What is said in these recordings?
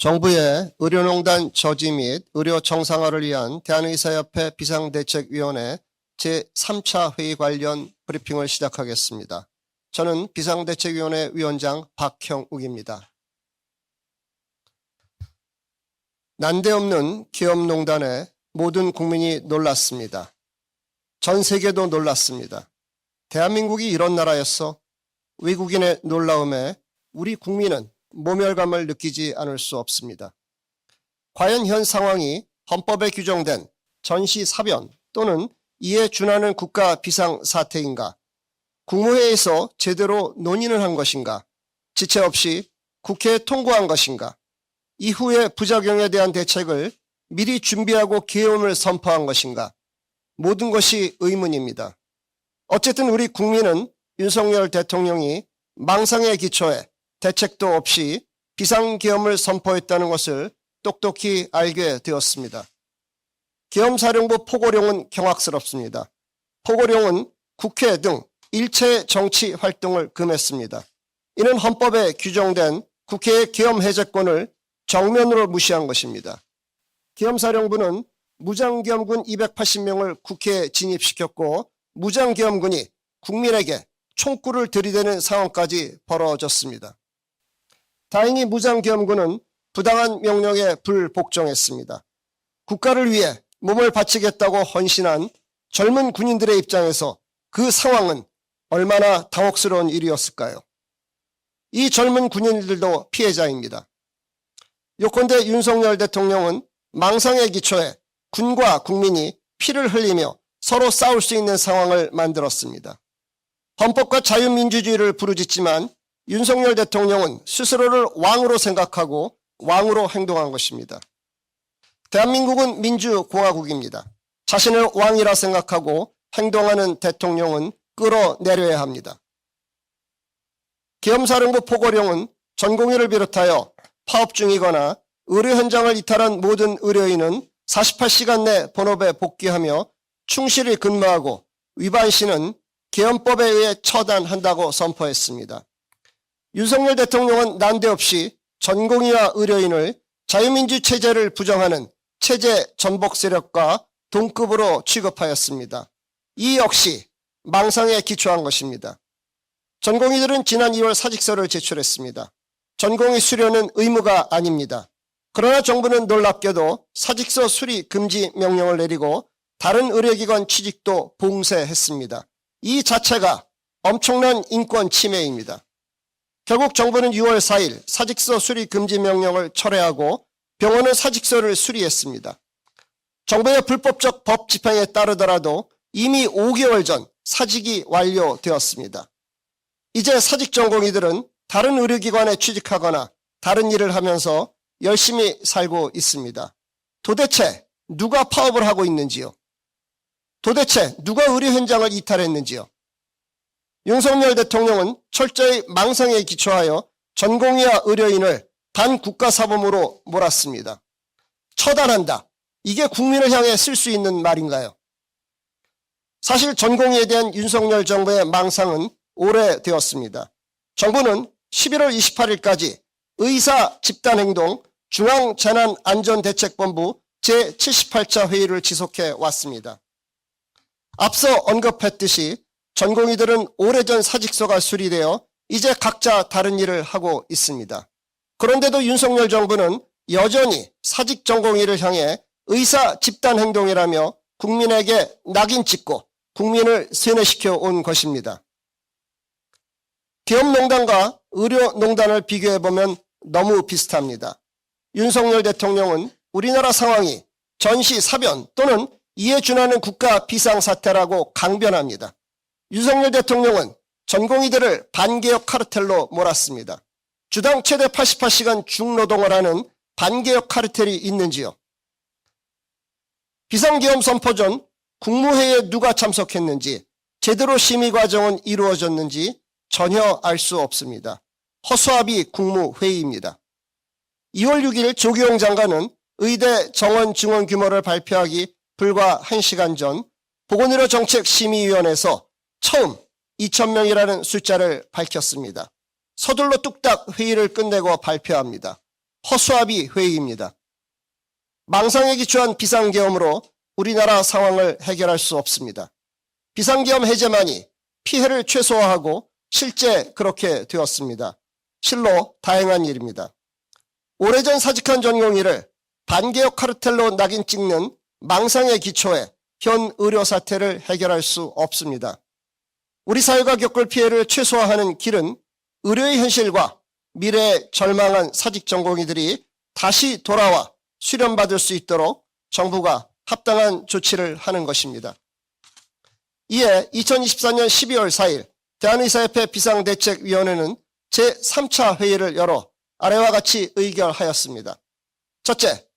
정부의 의료농단 저지 및 의료 정상화를 위한 대한의사협회 비상대책위원회 제3차 회의 관련 브리핑을 시작하겠습니다. 저는 비상대책위원회 위원장 박형욱입니다. 난데없는 기업농단에 모든 국민이 놀랐습니다. 전 세계도 놀랐습니다. 대한민국이 이런 나라였어? 외국인의 놀라움에 우리 국민은 모멸감을 느끼지 않을 수 없습니다. 과연 현 상황이 헌법에 규정된 전시사변 또는 이에 준하는 국가 비상사태인가? 국무회의에서 제대로 논의를 한 것인가? 지체 없이 국회에 통과한 것인가? 이후의 부작용에 대한 대책을 미리 준비하고 계엄을 선포한 것인가? 모든 것이 의문입니다. 어쨌든 우리 국민은 윤석열 대통령이 망상에 기초해 대책도 없이 비상계엄을 선포했다는 것을 똑똑히 알게 되었습니다. 계엄사령부 포고령은 경악스럽습니다. 포고령은 국회 등 일체 정치 활동을 금했습니다. 이는 헌법에 규정된 국회의 계엄 해제권을 정면으로 무시한 것입니다. 계엄사령부는 무장계엄군 280명을 국회에 진입시켰고 무장계엄군이 국민에게 총구를 들이대는 상황까지 벌어졌습니다. 다행히 무장계엄군은 부당한 명령에 불복종했습니다. 국가를 위해 몸을 바치겠다고 헌신한 젊은 군인들의 입장에서 그 상황은 얼마나 당혹스러운 일이었을까요? 이 젊은 군인들도 피해자입니다. 요컨대 윤석열 대통령은 망상에 기초해 군과 국민이 피를 흘리며 서로 싸울 수 있는 상황을 만들었습니다. 헌법과 자유민주주의를 부르짖지만 윤석열 대통령은 스스로를 왕으로 생각하고 왕으로 행동한 것입니다. 대한민국은 민주공화국입니다. 자신을 왕이라 생각하고 행동하는 대통령은 끌어내려야 합니다. 계엄사령부 포고령은 전공의를 비롯하여 파업 중이거나 의료 현장을 이탈한 모든 의료인은 48시간 내 본업에 복귀하며 충실히 근무하고 위반 시는 계엄법에 의해 처단한다고 선포했습니다. 윤석열 대통령은 난데없이 전공의와 의료인을 자유민주 체제를 부정하는 체제 전복 세력과 동급으로 취급하였습니다. 이 역시 망상에 기초한 것입니다. 전공의들은 지난 2월 사직서를 제출했습니다. 전공의 수료는 의무가 아닙니다. 그러나 정부는 놀랍게도 사직서 수리 금지 명령을 내리고 다른 의료기관 취직도 봉쇄했습니다. 이 자체가 엄청난 인권 침해입니다. 결국 정부는 6월 4일 사직서 수리 금지 명령을 철회하고 병원은 사직서를 수리했습니다. 정부의 불법적 법 집행에 따르더라도 이미 5개월 전 사직이 완료되었습니다. 이제 사직 전공의들은 다른 의료기관에 취직하거나 다른 일을 하면서 열심히 살고 있습니다. 도대체 누가 파업을 하고 있는지요? 도대체 누가 의료 현장을 이탈했는지요? 윤석열 대통령은 철저히 망상에 기초하여 전공의와 의료인을 반국가사범으로 몰았습니다. 처단한다. 이게 국민을 향해 쓸 수 있는 말인가요? 사실 전공의에 대한 윤석열 정부의 망상은 오래되었습니다. 정부는 11월 28일까지 의사 집단행동 중앙재난안전대책본부 제78차 회의를 지속해 왔습니다. 앞서 언급했듯이 전공의들은 오래전 사직서가 수리되어 이제 각자 다른 일을 하고 있습니다. 그런데도 윤석열 정부는 여전히 사직 전공의를 향해 의사 집단행동이라며 국민에게 낙인 찍고 국민을 세뇌시켜 온 것입니다. 계엄농단과 의료농단을 비교해보면 너무 비슷합니다. 윤석열 대통령은 우리나라 상황이 전시사변 또는 이에 준하는 국가 비상사태라고 강변합니다. 윤석열 대통령은 전공의들을 반개혁 카르텔로 몰았습니다. 주당 최대 88시간 중노동을 하는 반개혁 카르텔이 있는지요? 비상계엄 선포 전 국무회의에 누가 참석했는지 제대로 심의 과정은 이루어졌는지 전혀 알 수 없습니다. 허수아비 국무회의입니다. 2월 6일 조규용 장관은 의대 정원 증원 규모를 발표하기 불과 1시간 전 보건의료정책심의위원회에서 처음 2,000명이라는 숫자를 밝혔습니다. 서둘러 뚝딱 회의를 끝내고 발표합니다. 허수아비 회의입니다. 망상에 기초한 비상계엄으로 우리나라 상황을 해결할 수 없습니다. 비상계엄 해제만이 피해를 최소화하고 실제 그렇게 되었습니다. 실로 다행한 일입니다. 오래전 사직한 전공의를 반개혁 카르텔로 낙인 찍는 망상의 기초에 현 의료 사태를 해결할 수 없습니다. 우리 사회가 겪을 피해를 최소화하는 길은 의료의 현실과 미래에 절망한 사직 전공의들이 다시 돌아와 수련받을 수 있도록 정부가 합당한 조치를 하는 것입니다. 이에 2024년 12월 4일 대한의사협회 비상대책위원회는 제3차 회의를 열어 아래와 같이 의결하였습니다. 첫째,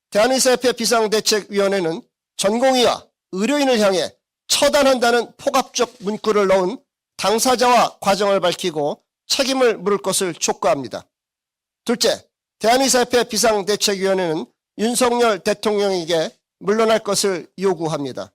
대한의사협회 비상대책위원회는 전공의와 의료인을 향해 처단한다는 폭압적 문구를 넣은 당사자와 과정을 밝히고 책임을 물을 것을 촉구합니다. 둘째, 대한의사협회 비상대책위원회는 윤석열 대통령에게 물러날 것을 요구합니다.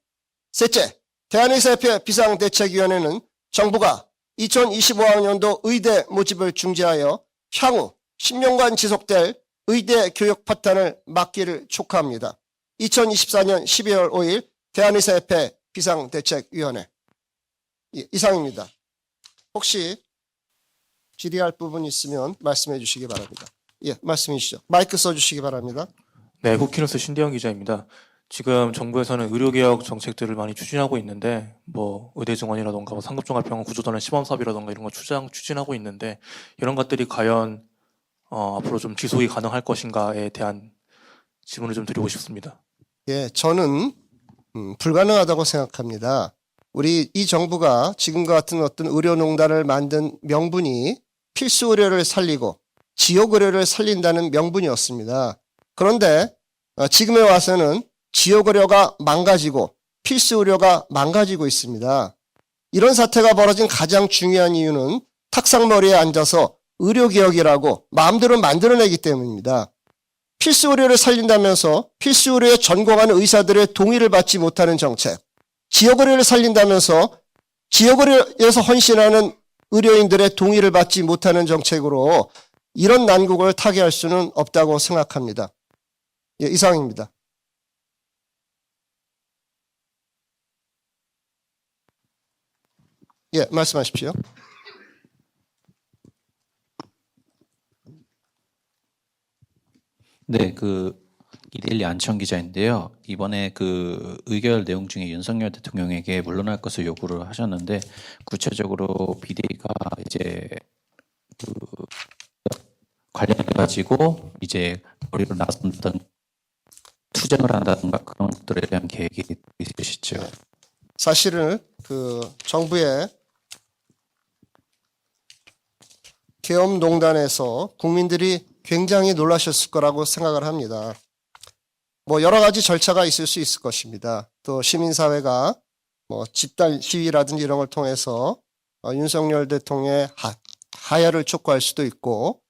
셋째, 대한의사협회 비상대책위원회는 정부가 2025학년도 의대 모집을 중지하여 향후 10년간 지속될 의대 교육 파탄을 막기를 촉구합니다. 2024년 12월 5일 대한의사협회 비상대책위원회. 이상입니다. 혹시 질의할 부분이 있으면 말씀해 주시기 바랍니다. 예, 말씀해 주시죠. 마이크 써주시기 바랍니다. 네, 쿠키뉴스 신대영 기자입니다. 지금 정부에서는 의료개혁 정책들을 많이 추진하고 있는데 의대 증원이라던가 상급종합병원 구조도는 시범사업이라던가 이런 거 추진하고 있는데 이런 것들이 과연 앞으로 좀 지속이 가능할 것인가에 대한 질문을 좀 드리고 싶습니다. 예, 저는 불가능하다고 생각합니다. 우리 이 정부가 지금과 같은 어떤 의료농단을 만든 명분이 필수 의료를 살리고 지역 의료를 살린다는 명분이었습니다. 그런데 지금에 와서는 지역 의료가 망가지고 필수 의료가 망가지고 있습니다. 이런 사태가 벌어진 가장 중요한 이유는 탁상머리에 앉아서 의료개혁이라고 마음대로 만들어내기 때문입니다. 필수 의료를 살린다면서 필수 의료에 전공하는 의사들의 동의를 받지 못하는 정책, 지역 의료를 살린다면서 지역 의료에서 헌신하는 의료인들의 동의를 받지 못하는 정책으로 이런 난국을 타개할 수는 없다고 생각합니다. 예, 이상입니다. 예, 말씀하십시오. 네, 이데일리 안치홍 기자인데요. 이번에 의결 내용 중에 윤석열 대통령에게 물러날 것을 요구를 하셨는데 구체적으로 비대위가 이제 관련해 가지고 이제 거리로 나선다든 투쟁을 한다든가 그런 것들에 대한 계획이 있으시죠? 사실은 정부의 계엄농단에서 국민들이 굉장히 놀라셨을 거라고 생각을 합니다. 여러 가지 절차가 있을 수 있을 것입니다. 또 시민사회가 집단 시위라든지 이런 걸 통해서 윤석열 대통령의 하야를 촉구할 수도 있고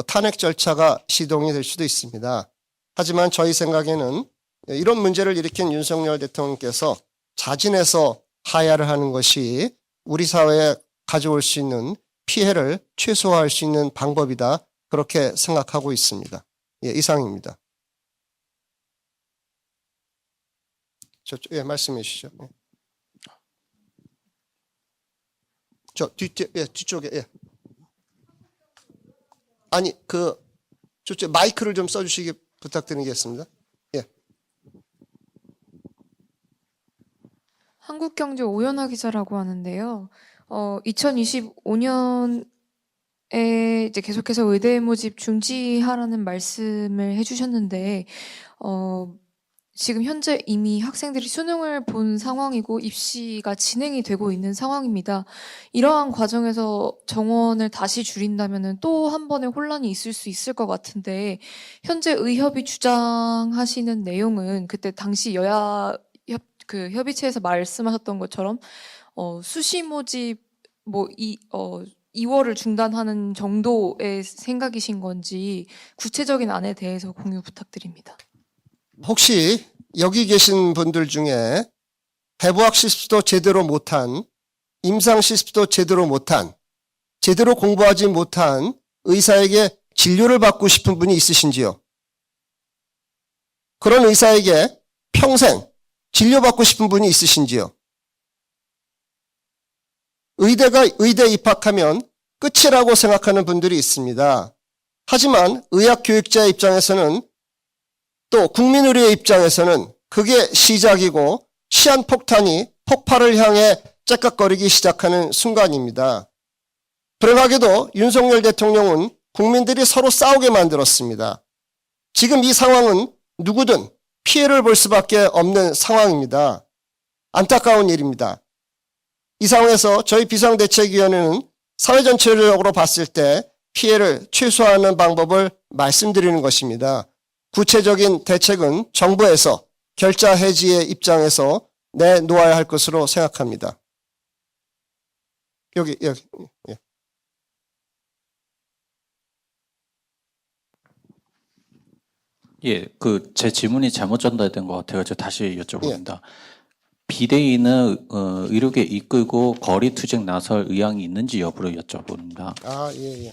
탄핵 절차가 시동이 될 수도 있습니다. 하지만 저희 생각에는 이런 문제를 일으킨 윤석열 대통령께서 자진해서 하야를 하는 것이 우리 사회에 가져올 수 있는 피해를 최소화할 수 있는 방법이다. 그렇게 생각하고 있습니다. 예, 이상입니다. 예, 말씀해 주시죠. 예. 뒤쪽에, 예. 아니, 저쪽 마이크를 좀 써주시기 부탁드리겠습니다. 예. 한국경제 오연아 기자라고 하는데요. 2025년에 이제 계속해서 의대 모집 중지하라는 말씀을 해주셨는데, 지금 현재 이미 학생들이 수능을 본 상황이고 입시가 진행이 되고 있는 상황입니다. 이러한 과정에서 정원을 다시 줄인다면은 또 한 번의 혼란이 있을 수 있을 것 같은데, 현재 의협이 주장하시는 내용은 그때 당시 여야 협의체에서 말씀하셨던 것처럼 수시 모집 2월을 중단하는 정도의 생각이신 건지 구체적인 안에 대해서 공유 부탁드립니다. 혹시 여기 계신 분들 중에 배부학 실습도 제대로 못한, 임상 실습도 제대로 못한, 제대로 공부하지 못한 의사에게 진료를 받고 싶은 분이 있으신지요? 그런 의사에게 평생 진료받고 싶은 분이 있으신지요? 의대 입학하면 끝이라고 생각하는 분들이 있습니다. 하지만 의학교육자의 입장에서는 또 국민의료의 입장에서는 그게 시작이고 시한폭탄이 폭발을 향해 째깍거리기 시작하는 순간입니다. 불행하게도 윤석열 대통령은 국민들이 서로 싸우게 만들었습니다. 지금 이 상황은 누구든 피해를 볼 수밖에 없는 상황입니다. 안타까운 일입니다. 이 상황에서 저희 비상대책위원회는 사회 전체적으로 봤을 때 피해를 최소화하는 방법을 말씀드리는 것입니다. 구체적인 대책은 정부에서 결자 해지의 입장에서 내놓아야 할 것으로 생각합니다. 여기. 예. 예, 그 제 질문이 잘못 전달된 것 같아가지고 다시 여쭤봅니다. 비대위는 의료계 이끌고 거리 투쟁 나설 의향이 있는지 여부를 여쭤봅니다. 예.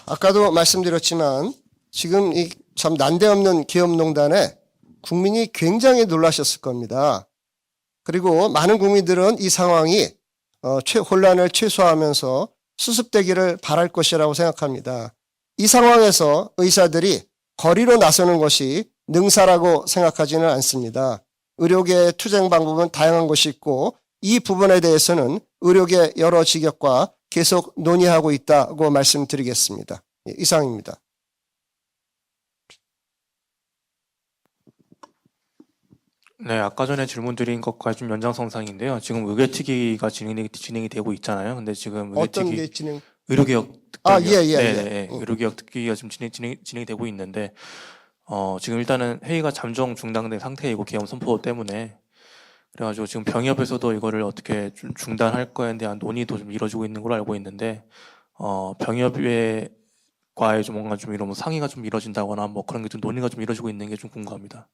아까도 말씀드렸지만 지금 이 참 난데없는 기업농단에 국민이 굉장히 놀라셨을 겁니다. 그리고 많은 국민들은 이 상황이 혼란을 최소화하면서 수습되기를 바랄 것이라고 생각합니다. 이 상황에서 의사들이 거리로 나서는 것이 능사라고 생각하지는 않습니다. 의료계의 투쟁 방법은 다양한 것이 있고 이 부분에 대해서는 의료계 여러 직역과 계속 논의하고 있다고 말씀드리겠습니다. 이상입니다. 네, 아까 전에 질문 드린 것과 좀 연장선상인데요. 지금 의료특위가 진행이 되고 있잖아요. 근데 지금 어떤 의료특위 게 진행? 의료개혁 예. 의료개혁 특위가 지금 진행이 되고 있는데 지금 일단은 회의가 잠정 중단된 상태이고 계엄 선포 때문에 그래가지고 지금 병협에서도 이거를 어떻게 좀 중단할 거에 대한 논의도 좀 이루어지고 있는 걸로 알고 있는데 병협과의 좀 뭔가 좀 이런 뭐 상의가 좀 이루어진다거나 뭐 그런 게 좀 논의가 좀 이루어지고 있는 게 좀 궁금합니다.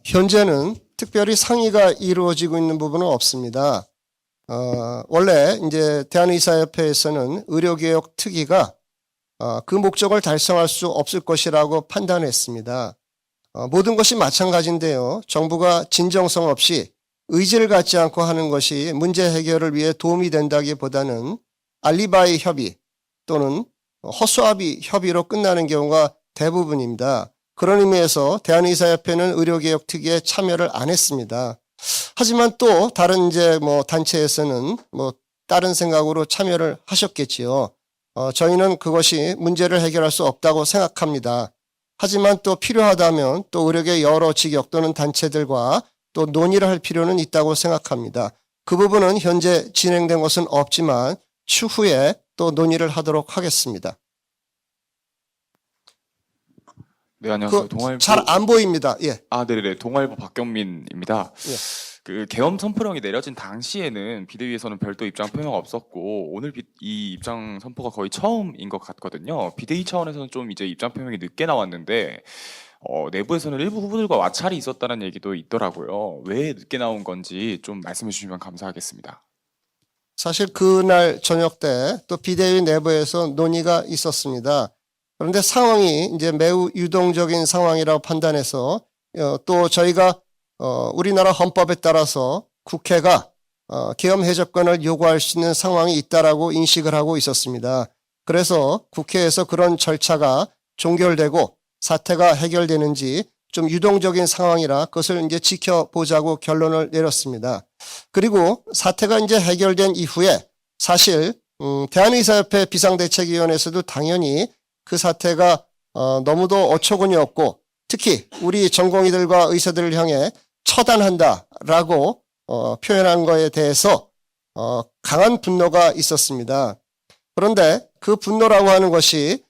현재는 특별히 상의가 이루어지고 있는 부분은 없습니다. 원래 이제 대한의사협회에서는 의료개혁 특위가 그 목적을 달성할 수 없을 것이라고 판단했습니다. 모든 것이 마찬가지인데요. 정부가 진정성 없이 의지를 갖지 않고 하는 것이 문제 해결을 위해 도움이 된다기보다는 알리바이 협의 또는 허수아비 협의로 끝나는 경우가 대부분입니다. 그런 의미에서 대한의사협회는 의료개혁 특위에 참여를 안 했습니다. 하지만 또 다른 이제 뭐 단체에서는 뭐 다른 생각으로 참여를 하셨겠지요. 저희는 그것이 문제를 해결할 수 없다고 생각합니다. 하지만 또 필요하다면 또 의료계 여러 직역 또는 단체들과 또 논의를 할 필요는 있다고 생각합니다. 그 부분은 현재 진행된 것은 없지만 추후에 또 논의를 하도록 하겠습니다. 네, 안녕하세요. 동아일보 잘 안 보입니다. 예. 네네. 동아일보 박경민입니다. 예. 그 계엄 선포령이 내려진 당시에는 비대위에서는 별도 입장 표명 없었고 오늘 이 입장 선포가 거의 처음인 것 같거든요. 비대위 차원에서는 좀 이제 입장 표명이 늦게 나왔는데 내부에서는 일부 후보들과 마찰이 있었다는 얘기도 있더라고요. 왜 늦게 나온 건지 좀 말씀해 주시면 감사하겠습니다. 사실 그날 저녁 때 또 비대위 내부에서 논의가 있었습니다. 그런데 상황이 이제 매우 유동적인 상황이라고 판단해서 또 저희가 우리나라 헌법에 따라서 국회가 계엄 해제권을 요구할 수 있는 상황이 있다라고 인식을 하고 있었습니다. 그래서 국회에서 그런 절차가 종결되고 사태가 해결되는지 좀 유동적인 상황이라 그것을 이제 지켜보자고 결론을 내렸습니다. 그리고 사태가 이제 해결된 이후에 사실 대한의사협회 비상대책위원회에서도 당연히 그 사태가 너무도 어처구니 없고 특히 우리 전공의들과 의사들을 향해 처단한다라고 표현한 거에 대해서 강한 분노가 있었습니다. 그런데 그 분노라고 하는 것이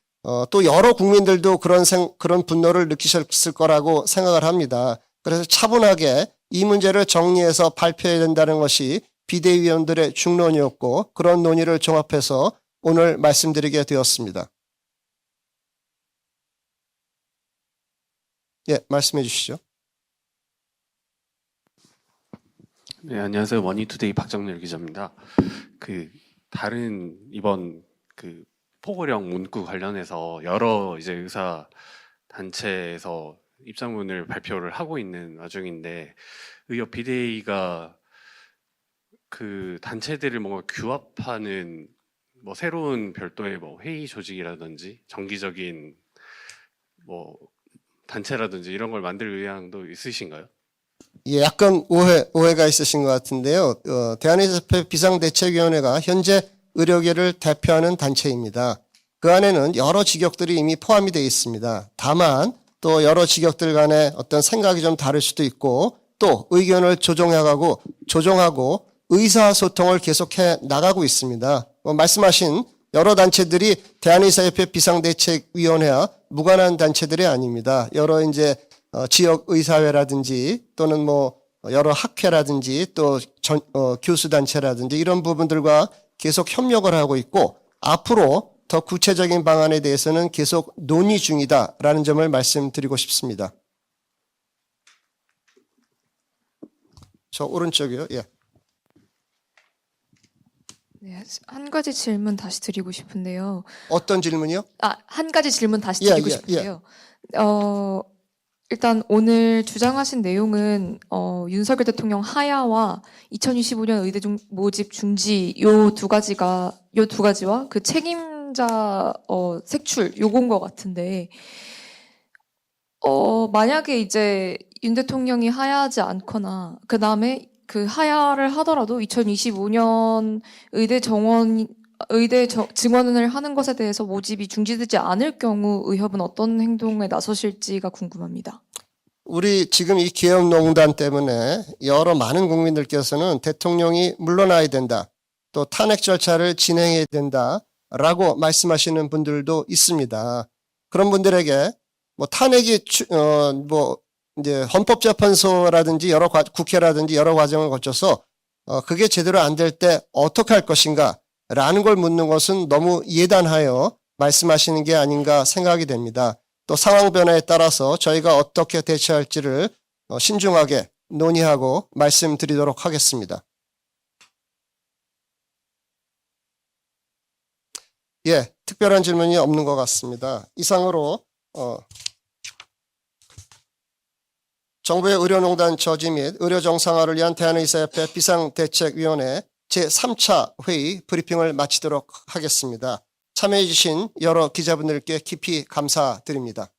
또 여러 국민들도 그런 분노를 느끼셨을 거라고 생각을 합니다. 그래서 차분하게 이 문제를 정리해서 발표해야 된다는 것이 비대위원들의 중론이었고 그런 논의를 종합해서 오늘 말씀드리게 되었습니다. 예, 말씀해 주시죠. 네, 안녕하세요. 머니투데이 박정렬 기자입니다. 다른 이번 포고령 문구 관련해서 여러 이제 의사 단체에서 입장문을 발표를 하고 있는 와중인데 의협 비대위가 그 단체들을 뭔가 규합하는 뭐 새로운 별도의 뭐 회의 조직이라든지 정기적인 뭐 단체라든지 이런 걸 만들 의향도 있으신가요? 예, 약간 오해가 있으신 것 같은데요. 대한의사협회 비상대책위원회가 현재 의료계를 대표하는 단체입니다. 그 안에는 여러 직역들이 이미 포함이 되어 있습니다. 다만 또 여러 직역들 간의 어떤 생각이 좀 다를 수도 있고 또 의견을 조정하고 의사소통을 계속해 나가고 있습니다. 말씀하신 여러 단체들이 대한의사협회 비상대책위원회와 무관한 단체들이 아닙니다. 여러 이제 지역 의사회라든지 또는 뭐 여러 학회라든지 또 교수단체라든지 이런 부분들과 계속 협력을 하고 있고 앞으로 더 구체적인 방안에 대해서는 계속 논의 중이다라는 점을 말씀드리고 싶습니다. 저 오른쪽이요. 예. 네, 한 가지 질문 다시 드리고 싶은데요. 어떤 질문이요? 한 가지 질문 다시 예, 드리고 예, 싶은데요. 일단 오늘 주장하신 내용은 윤석열 대통령 하야와 2025년 의대 모집 중지 요 두 가지와 그 책임자 색출 요건 것 같은데 만약에 이제 윤 대통령이 하야하지 않거나 그 다음에 그 하야를 하더라도 2025년 증원을 하는 것에 대해서 모집이 중지되지 않을 경우 의협은 어떤 행동에 나서실지가 궁금합니다. 우리 지금 이 기업농단 때문에 여러 많은 국민들께서는 대통령이 물러나야 된다. 또 탄핵 절차를 진행해야 된다라고 말씀하시는 분들도 있습니다. 그런 분들에게 뭐 탄핵이 이제 헌법재판소라든지 국회라든지 여러 과정을 거쳐서 그게 제대로 안 될 때 어떻게 할 것인가 라는 걸 묻는 것은 너무 예단하여 말씀하시는 게 아닌가 생각이 됩니다. 또 상황 변화에 따라서 저희가 어떻게 대처할지를 신중하게 논의하고 말씀드리도록 하겠습니다. 예, 특별한 질문이 없는 것 같습니다. 이상으로 정부의 의료농단 저지 및 의료 정상화를 위한 대한의사협회 비상대책위원회 제3차 회의 브리핑을 마치도록 하겠습니다. 참여해 주신 여러 기자분들께 깊이 감사드립니다.